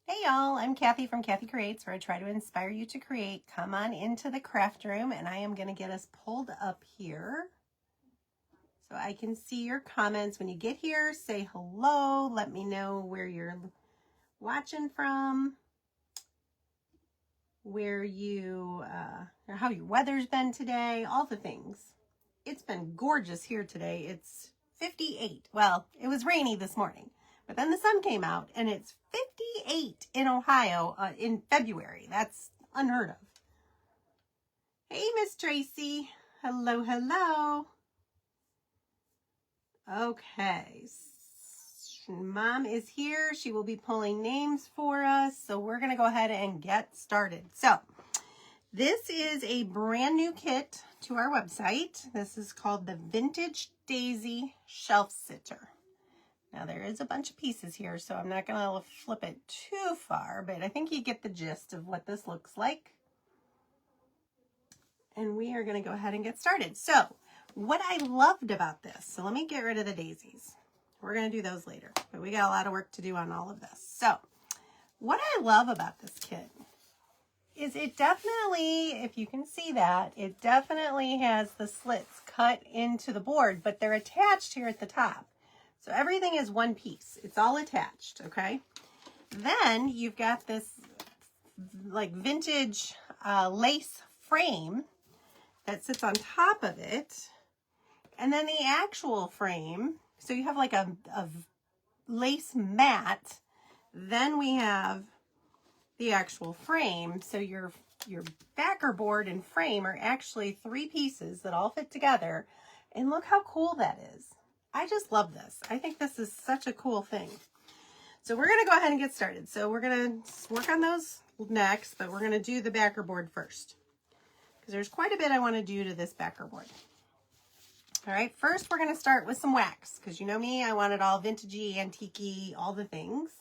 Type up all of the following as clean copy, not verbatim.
Hey y'all, I'm Kathy from Kathy Creates, where I try to inspire you to create. Come on into the craft room, and I am going to get us pulled up here so I can see your comments. When you get here, say hello. Let me know where you're watching from, where you, or how your weather's been today, all the things. It's been gorgeous here today. It's 58. Well, it was rainy this morning, but then the sun came out and it's 58 in Ohio in February. That's unheard of. Hey, Miss Tracy. Hello, hello. Okay. Mom is here. She will be pulling names for us. So we're going to go ahead and get started. So this is a brand new kit to our website. This is called the Vintage Daisy Shelf Sitter. Now there is a bunch of pieces here, so I'm not going to flip it too far, but I think you get the gist of what this looks like. And we are going to go ahead and get started. So what I loved about this, so let me get rid of the daisies. We're going to do those later, but we got a lot of work to do on all of this. So what I love about this kit is it definitely, if you can see that, it definitely has the slits cut into the board, but they're attached here at the top. So everything is one piece. It's all attached, okay? Then you've got this like vintage lace frame that sits on top of it. And then the actual frame, so you have like a lace mat. Then we have the actual frame. So your backer board and frame are actually three pieces that all fit together. And look how cool that is. I just love this. I think this is such a cool thing. So we're going to go ahead and get started. So we're going to work on those next, but we're going to do the backer board first, because there's quite a bit I want to do to this backer board. All right, first we're going to start with some wax, because you know me, I want it all vintagey, antique-y, all the things.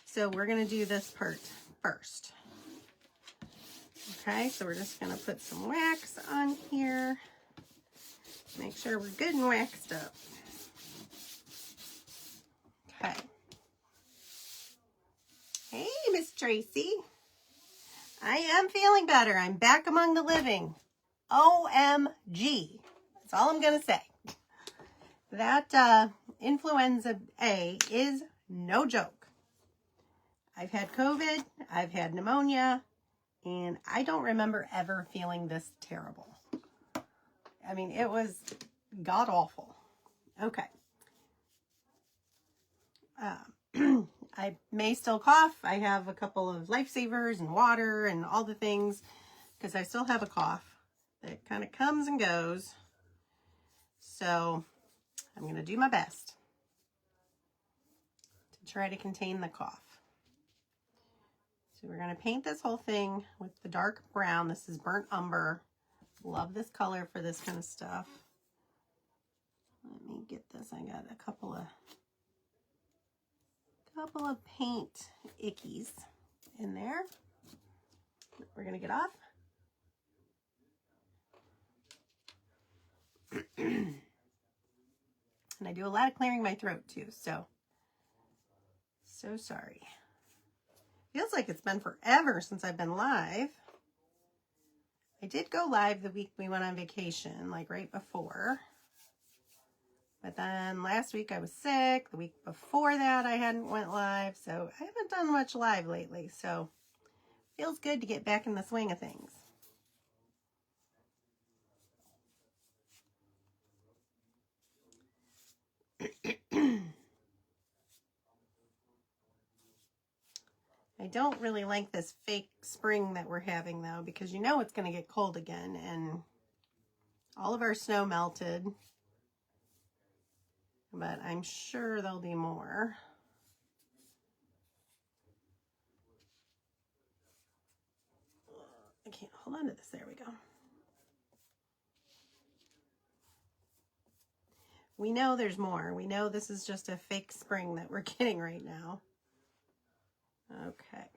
So we're going to do this part first. Okay, so we're just going to put some wax on here. Make sure we're good and waxed up. Okay. Hey, Miss Tracy. I am feeling better. I'm back among the living. OMG. That's all I'm going to say. That influenza A is no joke. I've had COVID, I've had pneumonia, and I don't remember ever feeling this terrible. I mean, it was god awful. Okay. I may still cough. I have a couple of lifesavers and water and all the things, because I still have a cough that kind of comes and goes. So I'm going to do my best to try to contain the cough. So we're going to paint this whole thing with the dark brown. This is burnt umber. Love this color for this kind of stuff. Let me get this. I got a couple of paint ickies in there. We're going to get off. And I do a lot of clearing my throat too, so sorry. Feels like it's been forever since I've been live. I did go live the week we went on vacation, like right before. But then last week I was sick. The week before that I hadn't went live, so I haven't done much live lately, so feels good to get back in the swing of things. I don't really like this fake spring that we're having though, because you know it's going to get cold again, and all of our snow melted, but I'm sure there'll be more. I can't hold on to this. There we go. We know there's more. We know this is just a fake spring that we're getting right now. Okay.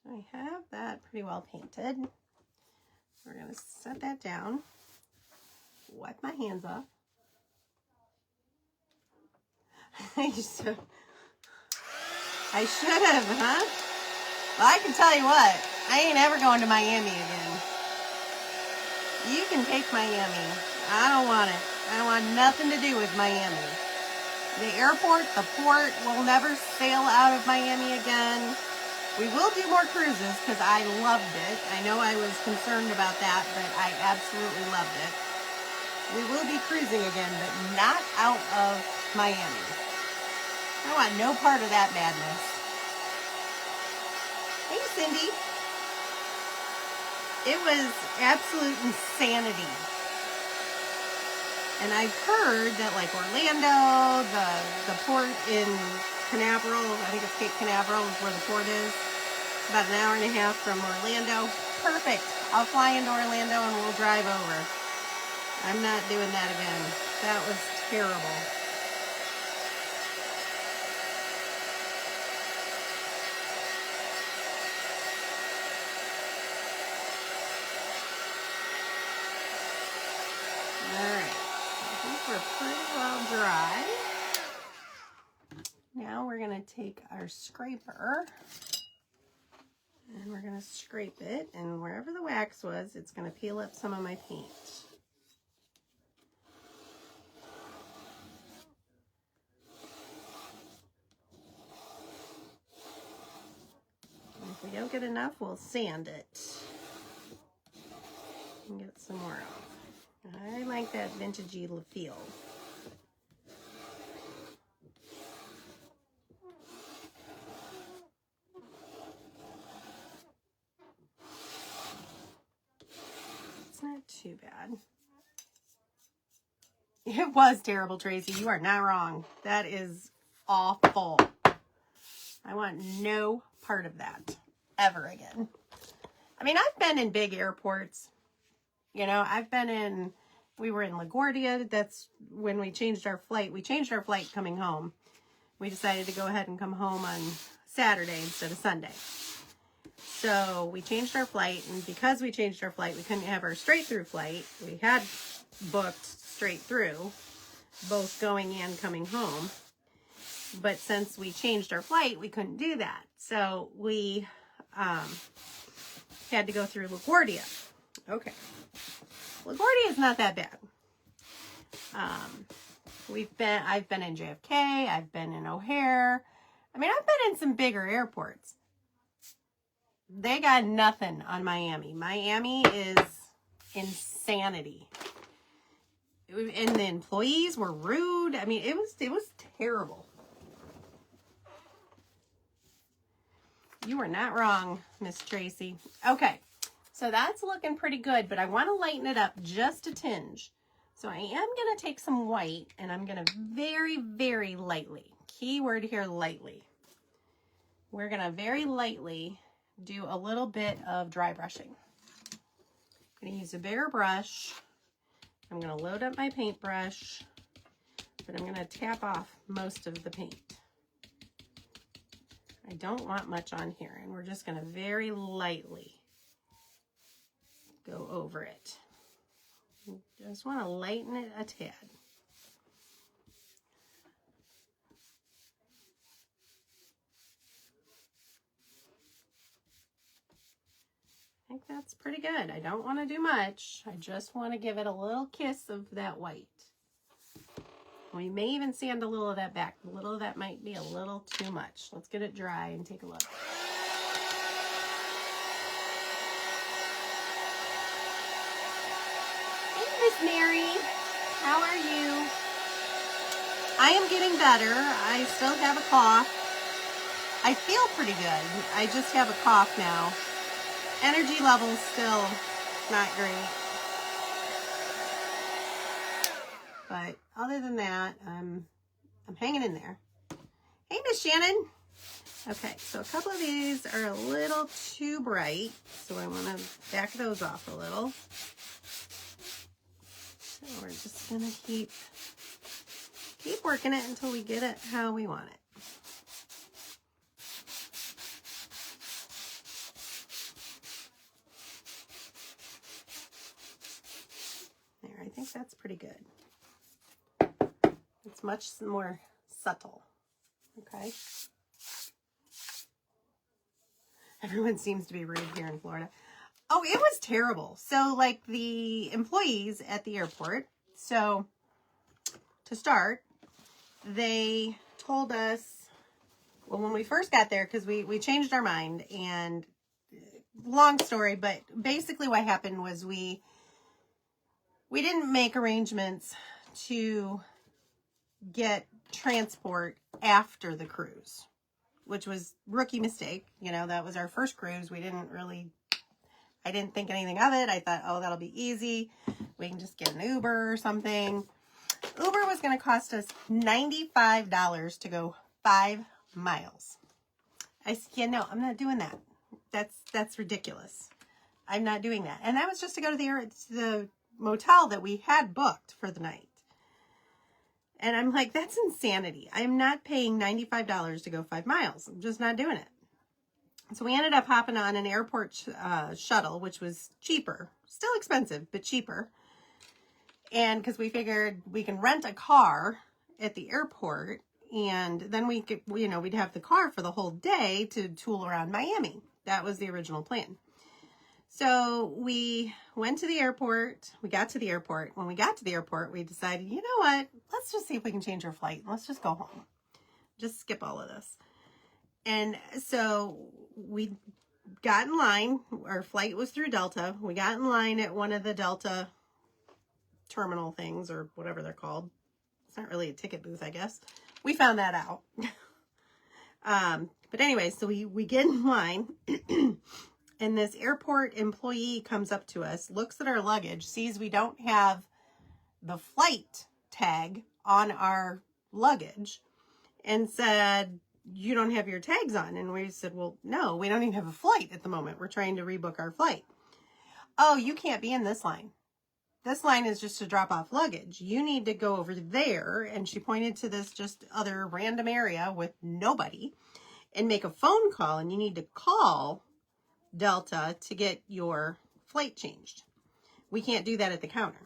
So I have that pretty well painted. We're going to set that down. Wipe my hands off. I just I should have, huh? Well, I can tell you what, I ain't ever going to Miami again. You can take Miami. I don't want it. I don't want nothing to do with Miami. The airport, the port, will never sail out of Miami again. We will do more cruises because I loved it. I know I was concerned about that, but I absolutely loved it. We will be cruising again, but not out of Miami. I want no part of that madness. Hey, Cindy. It was absolute insanity. And I've heard that like Orlando, the port in Canaveral, I think it's Cape Canaveral is where the port is. About an hour and a half from Orlando. Perfect. I'll fly into Orlando and we'll drive over. I'm not doing that again. That was terrible. Alright. I think we're pretty well dry. Now we're going to take our scraper and we're going to scrape it, and wherever the wax was, it's going to peel up some of my paint. And if we don't get enough, we'll sand it and get some more off. I like that vintagey feel. It's not too bad. It was terrible, Tracy. You are not wrong. That is awful. I want no part of that ever again. I mean, I've been in big airports. You know, we were in LaGuardia. That's when we changed our flight. We changed our flight coming home. We decided to go ahead and come home on Saturday instead of Sunday. So we changed our flight, and because we changed our flight, we couldn't have our straight through flight. We had booked straight through, both going and coming home. But since we changed our flight, we couldn't do that. So we had to go through LaGuardia. Okay. LaGuardia is not that bad. I've been in JFK. I've been in O'Hare. I mean, I've been in some bigger airports. They got nothing on Miami. Miami is insanity. And the employees were rude. I mean, it was terrible. You were not wrong, Miss Tracy. Okay, so that's looking pretty good, but I want to lighten it up just a tinge. So I am going to take some white, and I'm going to very, very lightly, keyword here, lightly. We're going to very lightly do a little bit of dry brushing. I'm going to use a bigger brush. I'm going to load up my paintbrush, but I'm going to tap off most of the paint. I don't want much on here, and we're just going to very lightly go over it. Just want to lighten it a tad. I think that's pretty good. I don't want to do much. I just want to give it a little kiss of that white. We may even sand a little of that back. A little of that might be a little too much. Let's get it dry and take a look. Hey, Miss Mary. How are you? I am getting better. I still have a cough. I feel pretty good. I just have a cough now. Energy level's still not great. But other than that, I'm hanging in there. Hey, Miss Shannon. Okay, so a couple of these are a little too bright, so I want to back those off a little. So we're just gonna keep working it until we get it how we want it. There, I think that's pretty good. It's much more subtle, okay? Everyone seems to be rude here in Florida. Oh, it was terrible. So, like, the employees at the airport, so to start, they told us, well, when we first got there, because we changed our mind, and long story, but basically what happened was we didn't make arrangements to get transport after the cruise, which was rookie mistake. You know, that was our first cruise. I didn't think anything of it. I thought, oh, that'll be easy. We can just get an Uber or something. Uber was going to cost us $95 to go 5 miles. I said, yeah, no, I'm not doing that. That's ridiculous. I'm not doing that. And that was just to go to the motel that we had booked for the night. And I'm like, that's insanity. I'm not paying $95 to go 5 miles. I'm just not doing it. So we ended up hopping on an airport shuttle, which was cheaper. Still expensive, but cheaper. And because we figured we can rent a car at the airport, and then we could, you know, we'd have the car for the whole day to tool around Miami. That was the original plan. So we went to the airport. We got to the airport. When we got to the airport, we decided, you know what? Let's just see if we can change our flight. Let's just go home. Just skip all of this. And so we got in line. Our flight was through Delta. We got in line at one of the Delta terminal things, or whatever they're called. It's not really a ticket booth, I guess. We found that out. But anyway, so we get in line. And this airport employee comes up to us, looks at our luggage, sees we don't have the flight tag on our luggage, and said, you don't have your tags on. And we said, well, no, we don't even have a flight at the moment. We're trying to rebook our flight. Oh, you can't be in this line. This line is just to drop off luggage. You need to go over there. And she pointed to this just other random area with nobody, and make a phone call. And you need to call Delta to get your flight changed. We can't do that at the counter.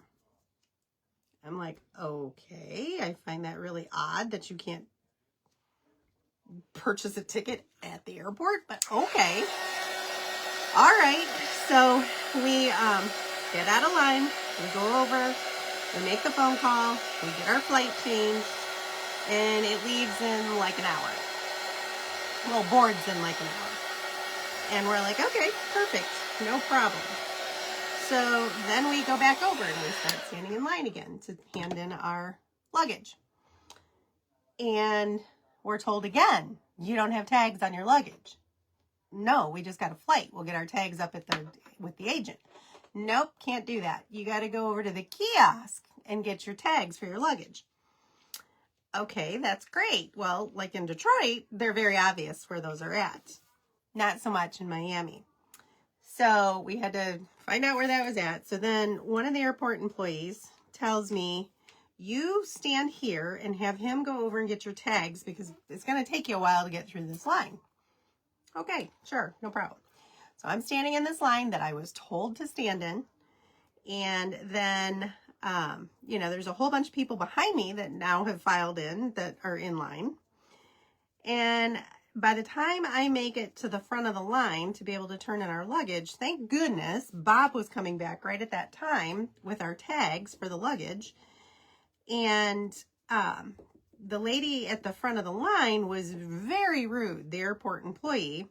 I'm like, okay, I find that really odd that you can't purchase a ticket at the airport, but okay. All right, so we get out of line, we go over, we make the phone call, we get our flight changed, and it leaves in like an hour. Well, boards in like an hour. And we're like, okay, perfect, no problem. So then we go back over and we start standing in line again to hand in our luggage. And we're told again, you don't have tags on your luggage. No, we just got a flight. We'll get our tags up with the agent. Nope, can't do that. You got to go over to the kiosk and get your tags for your luggage. Okay, that's great. Well, like in Detroit, they're very obvious where those are at. Not so much in Miami. So we had to find out where that was at. So then one of the airport employees tells me, you stand here and have him go over and get your tags because it's going to take you a while to get through this line. Okay, sure, no problem. So I'm standing in this line that I was told to stand in. And then, there's a whole bunch of people behind me that now have filed in that are in line. And by the time I make it to the front of the line to be able to turn in our luggage, thank goodness Bob was coming back right at that time with our tags for the luggage. And the lady at the front of the line was very rude, the airport employee.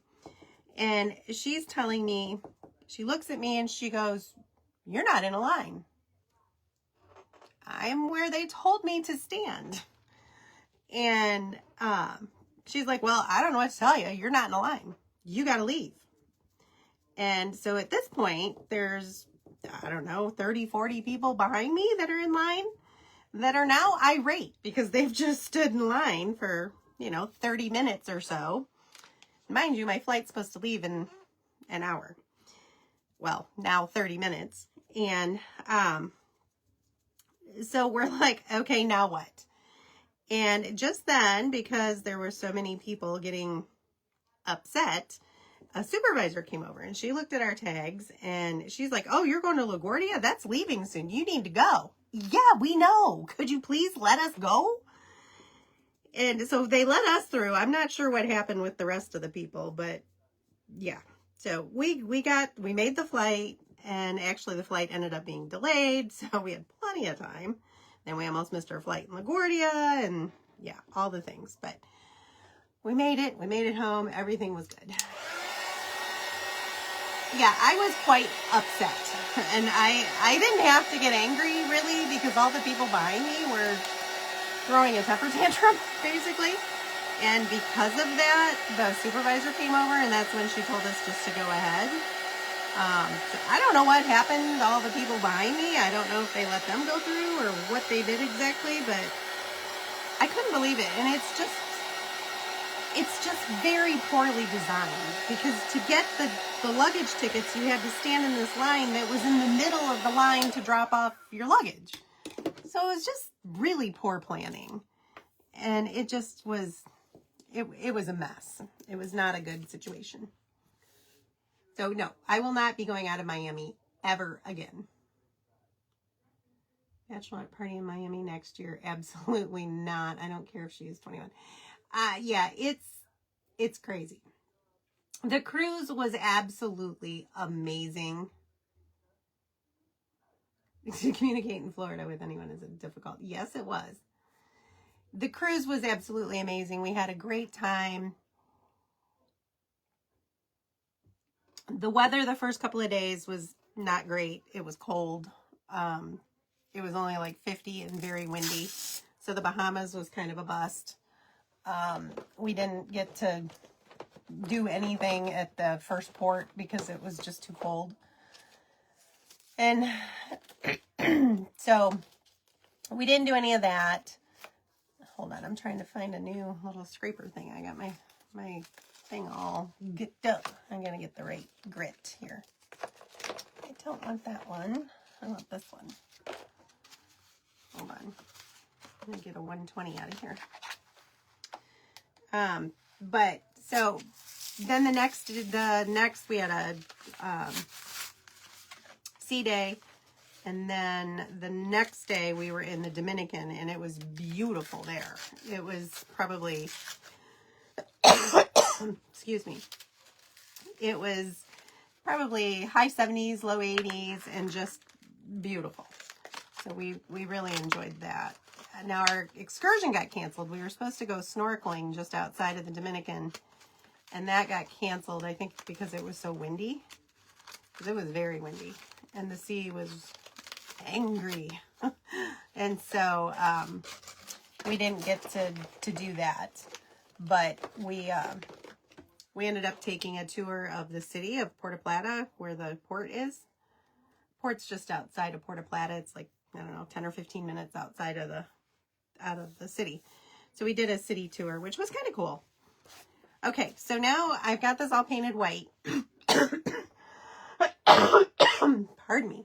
And she's telling me, she looks at me and she goes, you're not in a line. I'm where they told me to stand. And she's like, well, I don't know what to tell you. You're not in a line. You got to leave. And so at this point, there's, 30, 40 people behind me that are in line that are now irate because they've just stood in line for, 30 minutes or so. Mind you, my flight's supposed to leave in an hour. Well, now 30 minutes. And so we're like, okay, now what? And just then, because there were so many people getting upset, a supervisor came over and she looked at our tags and she's like, oh, you're going to LaGuardia? That's leaving soon. You need to go. Yeah, we know. Could you please let us go? And so they let us through. I'm not sure what happened with the rest of the people, but yeah, So we made the flight, and actually the flight ended up being delayed, so we had plenty of time. Then we almost missed our flight in LaGuardia, and yeah, all the things. But we made it. We made it home. Everything was good. Yeah, I was quite upset. And I didn't have to get angry, really, because all the people behind me were throwing a temper tantrum, basically. And because of that, the supervisor came over, and that's when she told us just to go ahead. So I don't know what happened to all the people behind me. I don't know if they let them go through or what they did exactly, but I couldn't believe it. And it's just very poorly designed, because to get the luggage tickets, you had to stand in this line that was in the middle of the line to drop off your luggage. So it was just really poor planning. And it just was, it was a mess. It was not a good situation. So no, I will not be going out of Miami ever again. Bachelorette party in Miami next year? Absolutely not. I don't care if she is 21. Yeah, it's crazy. The cruise was absolutely amazing. To communicate in Florida with anyone is difficult. Yes, it was. The cruise was absolutely amazing. We had a great time. The weather the first couple of days was not great. It was cold. It was only like 50 and very windy. So the Bahamas was kind of a bust. We didn't get to do anything at the first port because it was just too cold. And so we didn't do any of that. Hold on, I'm trying to find a new little scraper thing. I got my thing all get up. I'm gonna get the right grit here. I don't want that one. I want this one. Hold on. I'm gonna get a 120 out of here. But so then the next we had a sea day, and then the next day we were in the Dominican, and it was beautiful there. It was probably excuse me. It was probably high 70s, low 80s, and just beautiful. So we really enjoyed that. Now our excursion got canceled. We were supposed to go snorkeling just outside of the Dominican, and that got canceled, I think, because it was so windy. It was very windy, and the sea was angry. And so we didn't get to do that. But we ended up taking a tour of the city of Puerto Plata, where the port is. Port's just outside of Puerto Plata. It's like, I don't know, 10 or 15 minutes outside of the city. So we did a city tour, which was kind of cool. Okay, so now I've got this all painted white. Pardon me.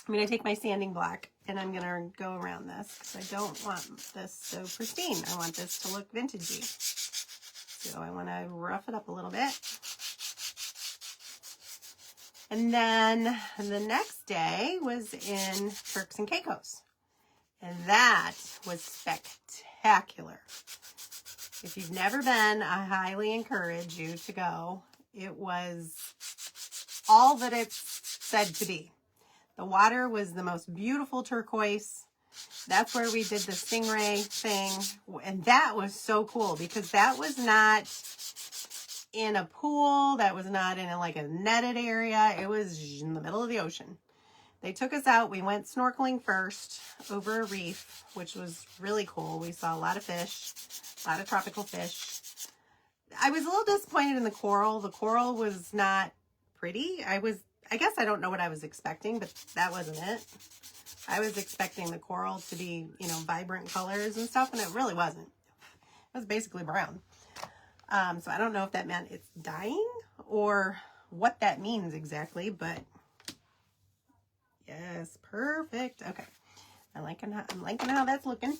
I'm going to take my sanding block, and I'm going to go around this, because I don't want this so pristine. I want this to look vintagey. So I want to rough it up a little bit. And then the next day was in Turks and Caicos. And that was spectacular. If you've never been, I highly encourage you to go. It was all that it's said to be. The water was the most beautiful turquoise. That's where we did the stingray thing. And that was so cool, because that was not in a pool. That was not in like a netted area. It was in the middle of the ocean. They took us out. We went snorkeling first over a reef, which was really cool. We saw a lot of fish, a lot of tropical fish. I was a little disappointed in the coral. The coral was not pretty. I guess I don't know what I was expecting, but that wasn't it. I was expecting the coral to be, vibrant colors and stuff, and it really wasn't. It was basically brown. So I don't know if that meant it's dying or what that means exactly, but yes, perfect. Okay. I'm liking how that's looking.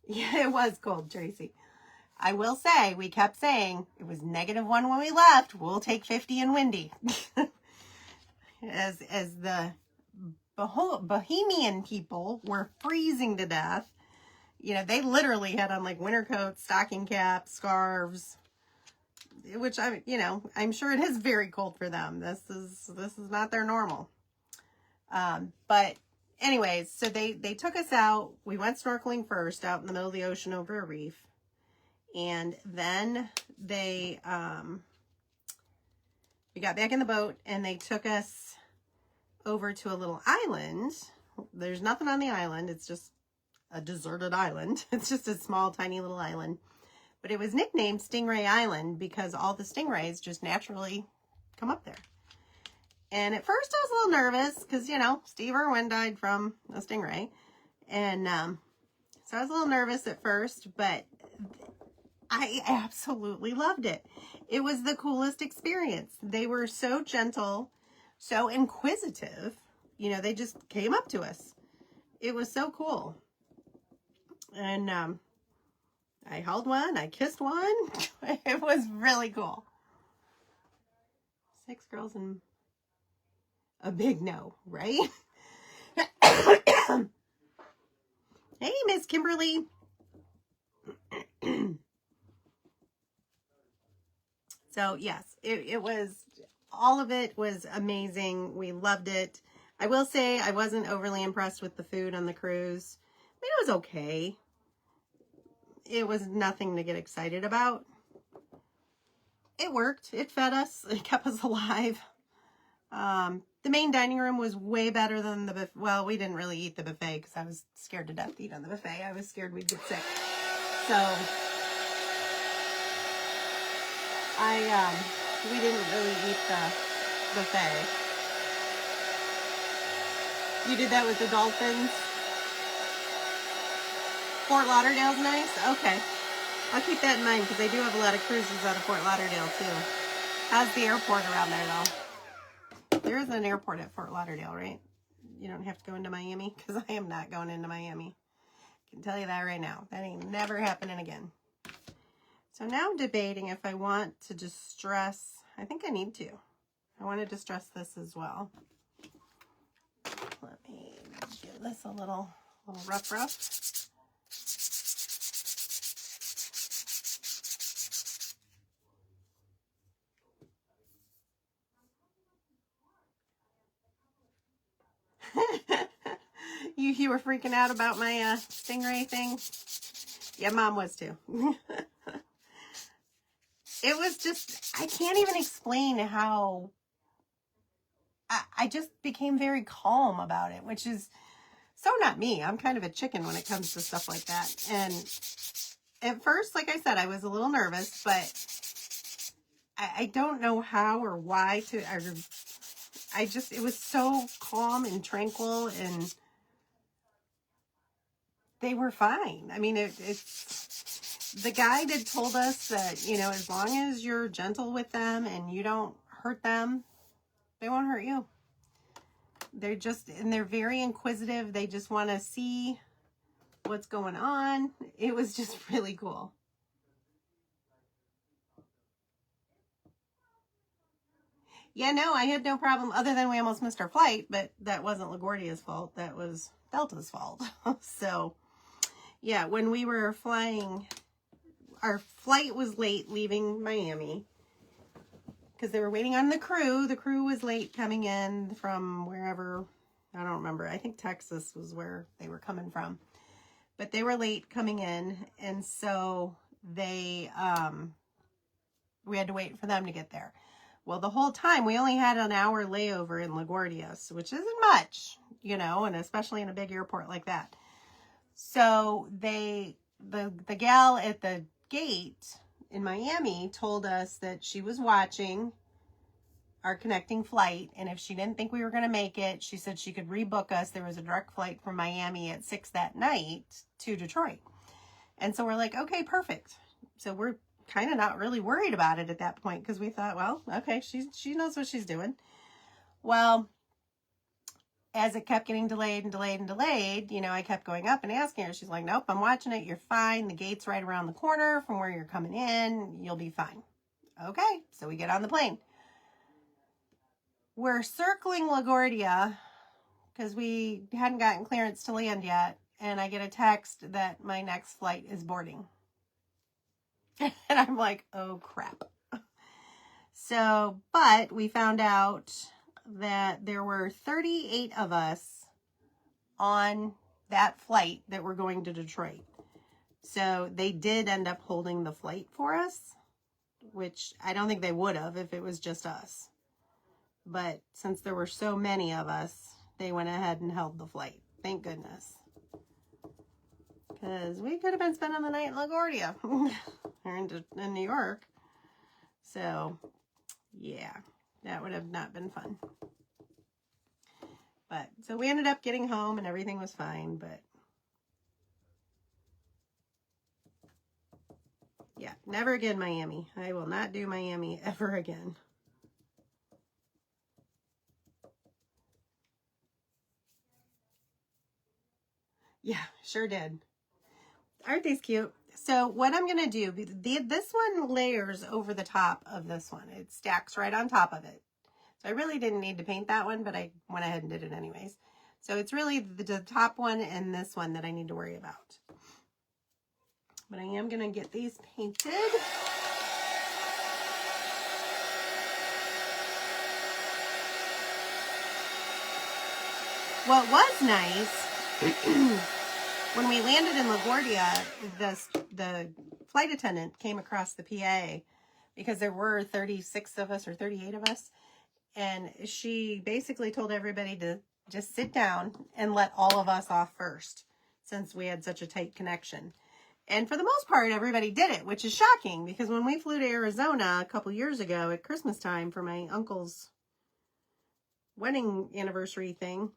Yeah, it was cold, Tracy. I will say, we kept saying it was -1 when we left. We'll take 50 and windy. As the Bohemian people were freezing to death. They literally had on like winter coats, stocking caps, scarves, which I'm sure it is very cold for them. This is not their normal. But anyways, so they took us out. We went snorkeling first out in the middle of the ocean over a reef. And then we got back in the boat and they took us over to a little island. There's nothing on the island. It's just a deserted island. It's just a small, tiny little island. But it was nicknamed Stingray Island because all the stingrays just naturally come up there. And at first I was a little nervous because, Steve Irwin died from a stingray. And so I was a little nervous at first, but I absolutely loved it. It was the coolest experience. They were so gentle, so inquisitive. They just came up to us. It was so cool. And I held one. I kissed one. It was really cool. 6 girls and a big no, right? Hey, Miss Kimberly. So yes, it was, all of it was amazing. We loved it. I will say I wasn't overly impressed with the food on the cruise. I mean, it was okay. It was nothing to get excited about. It worked. It fed us. It kept us alive. The main dining room was way better than the buffet. Well, we didn't really eat the buffet because I was scared to death to eat on the buffet. I was scared we'd get sick. So we didn't really eat the buffet. You did that with the dolphins? Fort Lauderdale's nice? Okay. I'll keep that in mind because they do have a lot of cruises out of Fort Lauderdale too. How's the airport around there though? There is an airport at Fort Lauderdale, right? You don't have to go into Miami because I am not going into Miami. I can tell you that right now. That ain't never happening again. So now I'm debating if I want to distress. I think I need to. I want to distress this as well. Let me give this a little rough. You were freaking out about my stingray thing? Yeah, Mom was too. It was just, I can't even explain how I just became very calm about it, which is so not me. I'm kind of a chicken when it comes to stuff like that. And at first, like I said, I was a little nervous, but I don't know how or why to, it was so calm and tranquil, and they were fine. I mean, it's the guide had told us that, as long as you're gentle with them and you don't hurt them, they won't hurt you. They're very inquisitive. They just want to see what's going on. It was just really cool. Yeah, no, I had no problem other than we almost missed our flight, but that wasn't LaGuardia's fault. That was Delta's fault. So, yeah, when we were flying, our flight was late leaving Miami because they were waiting on the crew. The crew was late coming in from wherever, I don't remember. I think Texas was where they were coming from. But they were late coming in, and so they, we had to wait for them to get there. Well, the whole time, we only had an hour layover in LaGuardia, which isn't much, and especially in a big airport like that. So the gal at the gate in Miami told us that she was watching our connecting flight, and if she didn't think we were going to make it, she said she could rebook us. There was a direct flight from Miami at 6 that night to Detroit. And so we're like, okay, perfect. So we're kind of not really worried about it at that point because we thought, well, okay, she knows what she's doing. Well, as it kept getting delayed and delayed and delayed, I kept going up and asking her. She's like, nope, I'm watching it. You're fine. The gate's right around the corner from where you're coming in. You'll be fine. Okay, so we get on the plane. We're circling LaGuardia because we hadn't gotten clearance to land yet, and I get a text that my next flight is boarding. And I'm like, oh crap. So, but we found out that there were 38 of us on that flight that were going to Detroit. So they did end up holding the flight for us, which I don't think they would have if it was just us. But since there were so many of us, they went ahead and held the flight. Thank goodness. Because we could have been spending the night in LaGuardia or in New York. So, yeah, that would have not been fun. But, so we ended up getting home and everything was fine, but yeah, never again Miami. I will not do Miami ever again. Yeah, sure did. Aren't these cute? So what I'm going to do, this one layers over the top of this one. It stacks right on top of it. So I really didn't need to paint that one, but I went ahead and did it anyways. So it's really the top one and this one that I need to worry about. But I am going to get these painted. What was nice, when we landed in LaGuardia, the flight attendant came across the PA because there were 36 of us or 38 of us. And she basically told everybody to just sit down and let all of us off first, since we had such a tight connection. And for the most part, everybody did it, which is shocking because when we flew to Arizona a couple years ago at Christmas time for my uncle's wedding anniversary thing,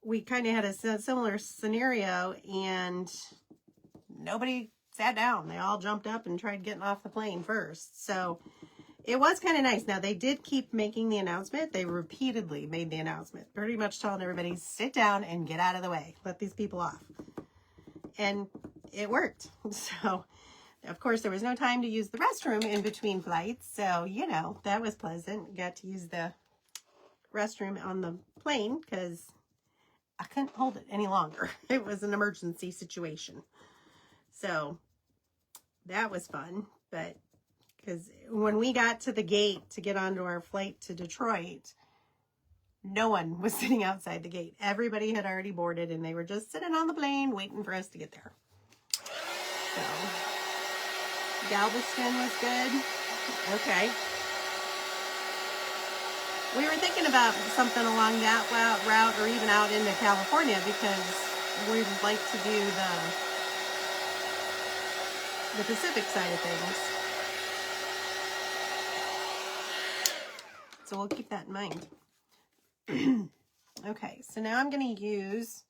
we kind of had a similar scenario and nobody sat down. They all jumped up and tried getting off the plane first. So it was kind of nice. Now, they did keep making the announcement. They repeatedly made the announcement, pretty much telling everybody, sit down and get out of the way. Let these people off. And it worked. So, of course, there was no time to use the restroom in between flights. So, you know, that was pleasant. Got to use the restroom on the plane because I couldn't hold it any longer. It was an emergency situation. So, that was fun. But because when we got to the gate to get onto our flight to Detroit, no one was sitting outside the gate. Everybody had already boarded and they were just sitting on the plane waiting for us to get there. So, Galveston was good. Okay. We were thinking about something along that route or even out into California because we'd like to do the Pacific side of things. So we'll keep that in mind. Okay, so now I'm going to use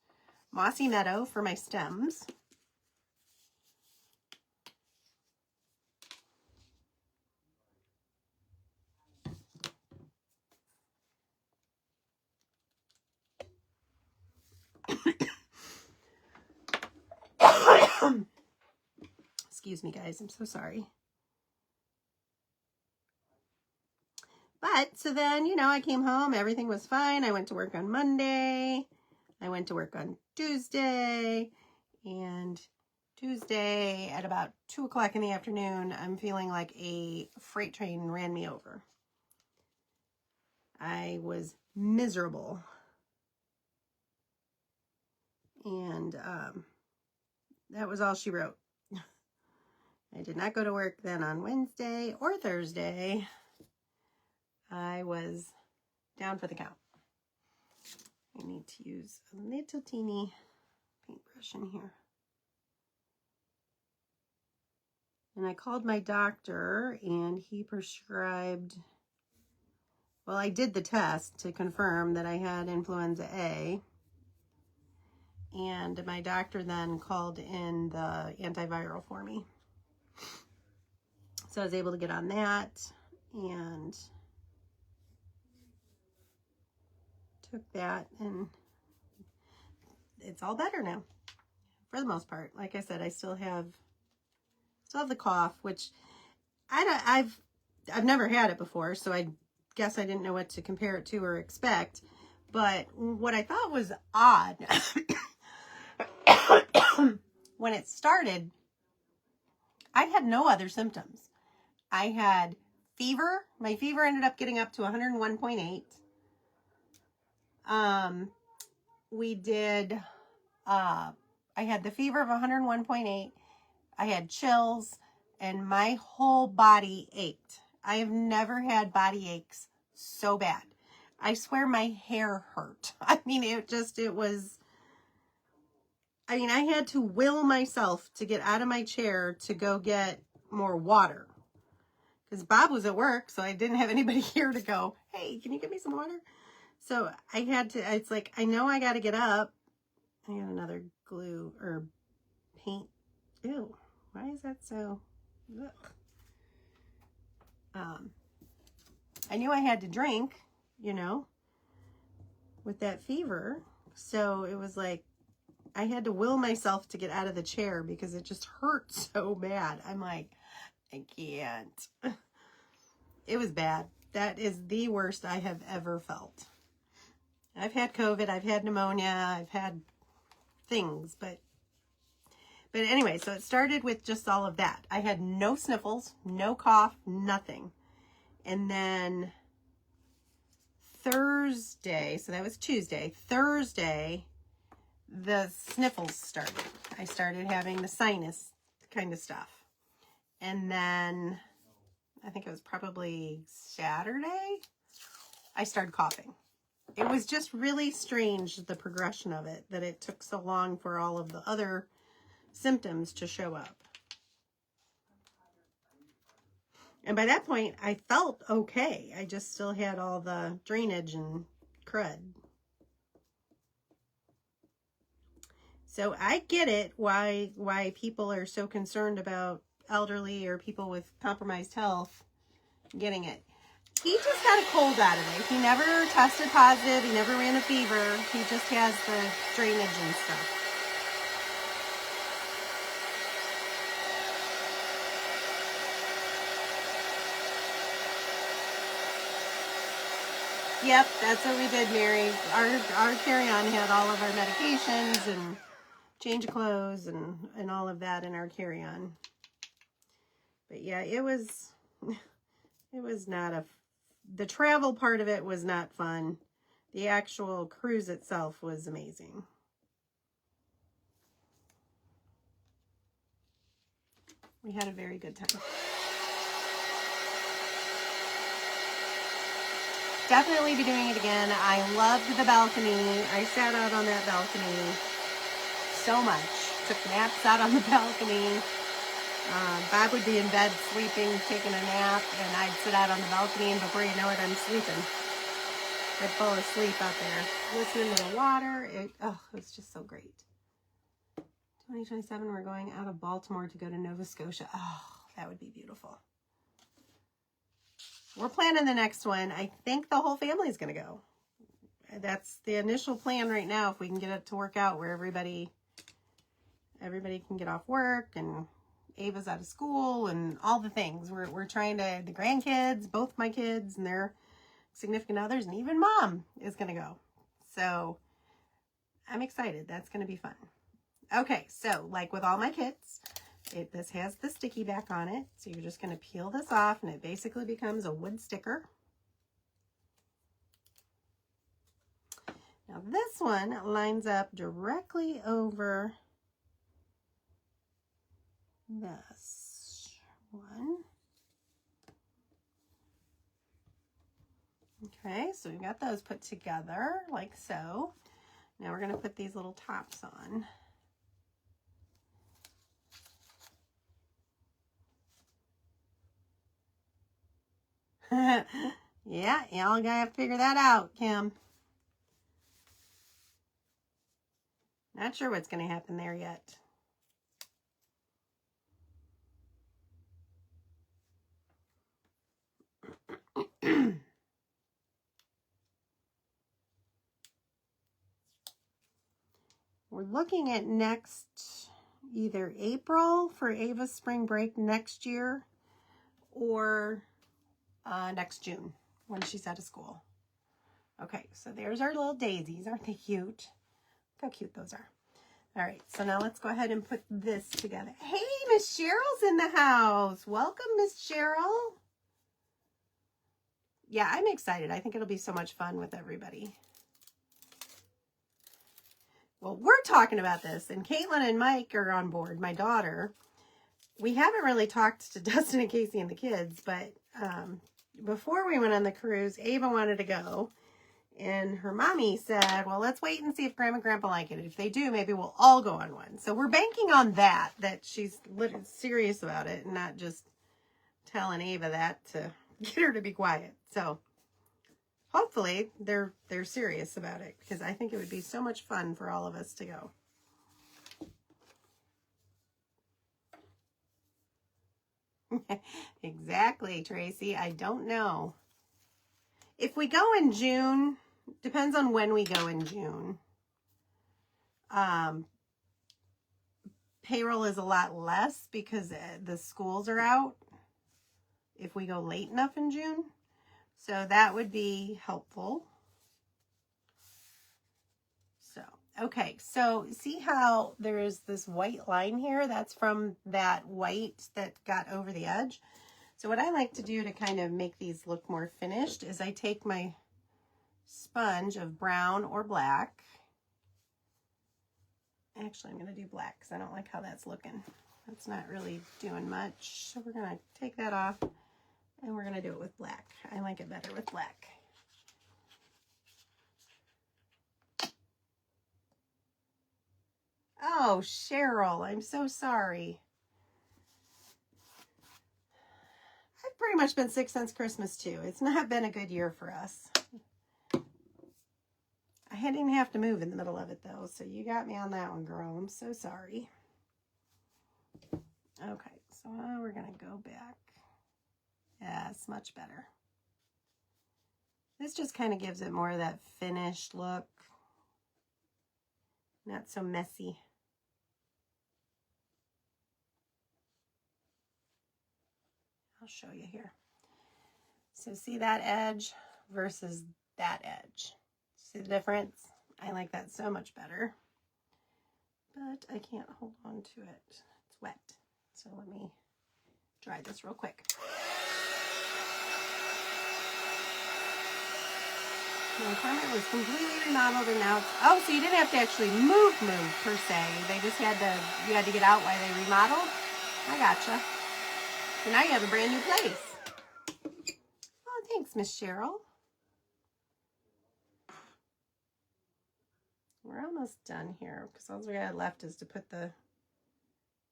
Mossy Meadow for my stems. Excuse me, guys. I'm so sorry. But, so then, you know, I came home. Everything was fine. I went to work on Monday. I went to work on Tuesday. And Tuesday at about 2 o'clock in the afternoon, I'm feeling like a freight train ran me over. I was miserable. And that was all she wrote. I did not go to work then on Wednesday or Thursday. I was down for the count. I need to use a little teeny paintbrush in here. And I called my doctor and he prescribed, well, I did the test to confirm that I had influenza A. And my doctor then called in the antiviral for me. So I was able to get on that and took that, and it's all better now for the most part. Like I said, I still have the cough, which I've never had it before, so I guess I didn't know what to compare it to or expect. But what I thought was odd when it started, I had no other symptoms. I had fever. My fever ended up getting up to 101.8. We did, I had the fever of 101.8. I had chills and my whole body ached. I have never had body aches so bad. I swear my hair hurt. I mean, I had to will myself to get out of my chair to go get more water. Because Bob was at work, so I didn't have anybody here to go, hey, can you get me some water? So I had to, it's like, I know I got to get up. I got another glue or paint. Ew, why is that so? Ugh. I knew I had to drink, you know, with that fever. So it was like, I had to will myself to get out of the chair because it just hurt so bad. I'm like, I can't. It was bad. That is the worst I have ever felt. I've had COVID, I've had pneumonia, I've had things, but anyway, so it started with just all of that. I had no sniffles, no cough, nothing. And then Thursday, so that was Tuesday, Thursday, the sniffles started. I started having the sinus kind of stuff. And then I think it was probably Saturday, I started coughing. It was just really strange, the progression of it, that it took so long for all of the other symptoms to show up. And by that point, I felt okay. I just still had all the drainage and crud. So I get it why people are so concerned about elderly or people with compromised health getting it. He just got a cold out of it. He never tested positive. He never ran a fever. He just has the drainage and stuff. Yep, that's what we did, Mary. Our carry-on had all of our medications and change of clothes and all of that in our carry-on. But yeah, it was not the travel part of it was not fun. The actual cruise itself was amazing. We had a very good time. Definitely be doing it again. I loved the balcony. I sat out on that balcony so much. Took naps out on the balcony. Bob would be in bed sleeping, taking a nap, and I'd sit out on the balcony, and before you know it, I'm sleeping. I'd fall asleep out there, listening to the water. It was just so great. 2027, we're going out of Baltimore to go to Nova Scotia. Oh, that would be beautiful. We're planning the next one. I think the whole family is going to go. That's the initial plan right now, if we can get it to work out where everybody can get off work and Ava's out of school and all the things. We're trying to, the grandkids, both my kids and their significant others, and even Mom is going to go. So I'm excited. That's going to be fun. Okay, so like with all my kits, this has the sticky back on it. So you're just going to peel this off and it basically becomes a wood sticker. Now this one lines up directly over this one. Okay, so we've got those put together like so. Now we're going to put these little tops on. Yeah, y'all gotta figure that out, Kim. Not sure what's going to happen there yet. We're looking at next, either April for Ava's spring break next year, or next June when she's out of school. Okay, so there's our little daisies. Aren't they cute? Look how cute those are. All right, so now let's go ahead and put this together. Hey, Miss Cheryl's in the house. Welcome, Miss Cheryl. yeah, I'm excited. I think it'll be so much fun with everybody. Well, we're talking about this, and Caitlin and Mike are on board, my daughter. We haven't really talked to Dustin and Casey and the kids, but before we went on the cruise, Ava wanted to go. And her mommy said, well, let's wait and see if Grandma and Grandpa like it. If they do, maybe we'll all go on one. So we're banking on that she's serious about it and not just telling Ava that to get her to be quiet. So hopefully they're serious about it, because I think it would be so much fun for all of us to go. Exactly, Tracy. I don't know. If we go in June, depends on when we go in June. Payroll is a lot less because the schools are out if we go late enough in June. So that would be helpful. So, okay. So see how there's this white line here? That's from that white that got over the edge. So what I like to do to kind of make these look more finished is I take my sponge of brown or black. Actually, I'm going to do black because I don't like how that's looking. That's not really doing much. So we're going to take that off and we're going to do it with black. I like it better with black. Oh, Cheryl, I'm so sorry. I've pretty much been sick since Christmas too. It's not been a good year for us. I didn't have to move in the middle of it though, so you got me on that one, girl. I'm so sorry. Okay, so we're gonna go back. Yes, much better. This just kind of gives it more of that finished look. Not so messy. I'll show you here. So see that edge versus that edge. See the difference? I like that so much better. But I can't hold on to it. It's wet. So let me dry this real quick. My apartment was completely remodeled and now it's, oh, so you didn't have to actually move per se. They just had to, you had to get out while they remodeled? I gotcha. So now you have a brand new place. Oh, thanks, Miss Cheryl. We're almost done here because all we got left is to put the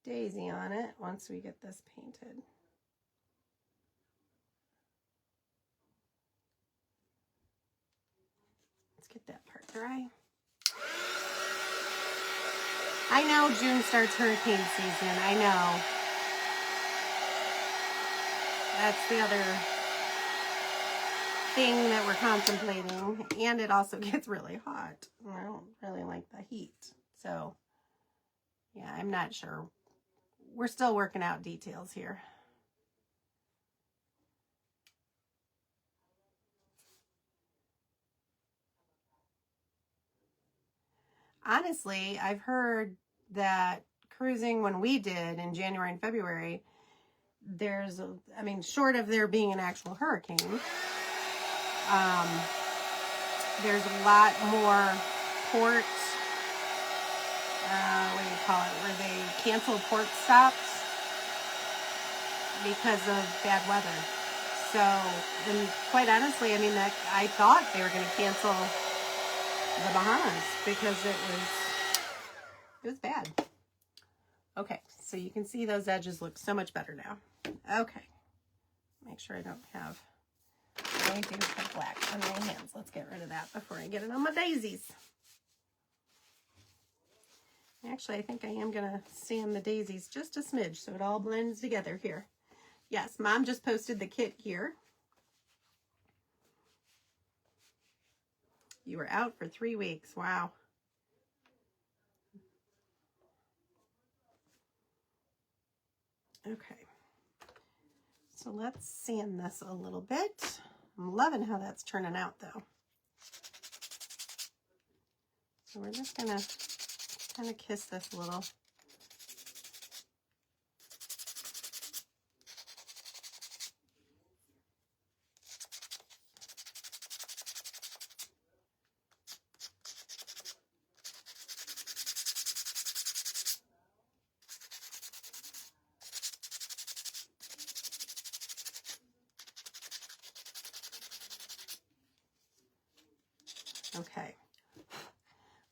daisy on it once we get this painted. Let's get that part dry. I know June starts hurricane season. I know. That's the other thing that we're contemplating. And it also gets really hot. I don't really like the heat. So, yeah, I'm not sure. We're still working out details here. Honestly, I've heard that cruising when we did in January and February, there's, I mean, short of there being an actual hurricane, there's a lot more ports, what do you call it, where they cancel port stops because of bad weather. So, and quite honestly, I mean, that I thought they were going to cancel the Bahamas because it was bad. Okay, so you can see those edges look so much better now. Okay, make sure I don't have anything but black on my hands. Let's get rid of that before I get it on my daisies. Actually, I think I am going to sand the daisies just a smidge so it all blends together here. Yes, Mom just posted the kit here. You were out for 3 weeks. Wow. Okay. So let's sand this a little bit. I'm loving how that's turning out though. So we're just going to kind of kiss this a little. Okay.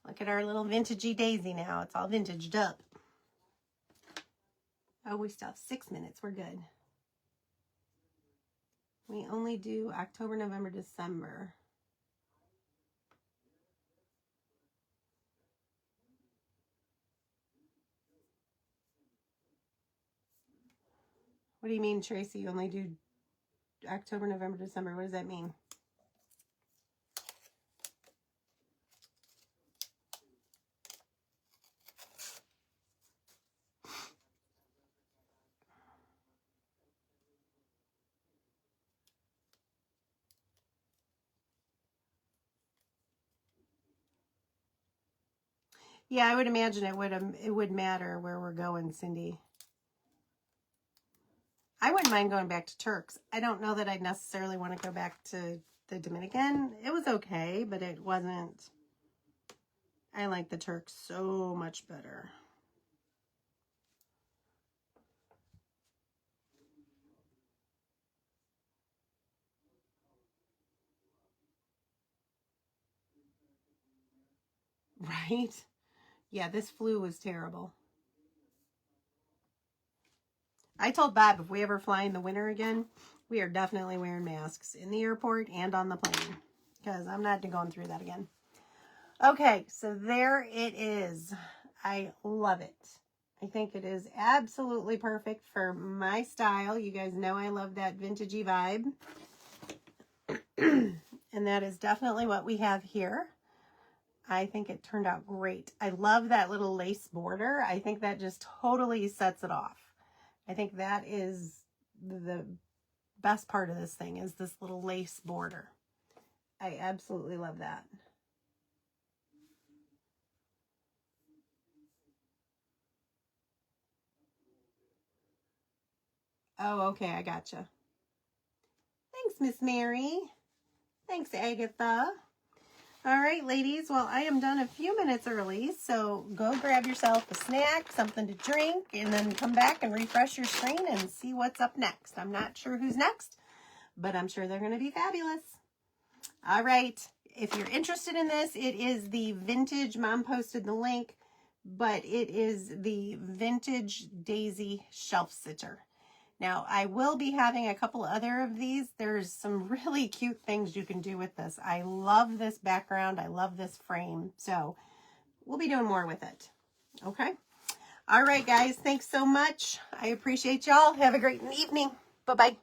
Look at our little vintagey daisy now. It's all vintaged up. Oh, we still have 6 minutes. We're good. We only do October, November, December. What do you mean, Tracy? You only do October, November, December. What does that mean? Yeah, I would imagine it would matter where we're going, Cindy. I wouldn't mind going back to Turks. I don't know that I'd necessarily want to go back to the Dominican. It was okay, but it wasn't. I like the Turks so much better. Right? Yeah, this flu was terrible. I told Bob if we ever fly in the winter again, we are definitely wearing masks in the airport and on the plane because I'm not going through that again. Okay, so there it is. I love it. I think it is absolutely perfect for my style. You guys know I love that vintagey vibe. And that is definitely what we have here. I think it turned out great. I love that little lace border. I think that just totally sets it off. I think that is the best part of this thing is this little lace border. I absolutely love that. Oh, okay, I gotcha. Thanks, Miss Mary. Thanks, Agatha. All right, ladies. Well, I am done a few minutes early, so go grab yourself a snack, something to drink, and then come back and refresh your screen and see what's up next. I'm not sure who's next, but I'm sure they're going to be fabulous. All right. If you're interested in this, it is the vintage, Mom posted the link, but it is the vintage daisy shelf sitter. Now, I will be having a couple other of these. There's some really cute things you can do with this. I love this background. I love this frame. So we'll be doing more with it. Okay. All right, guys. Thanks so much. I appreciate y'all. Have a great evening. Bye-bye.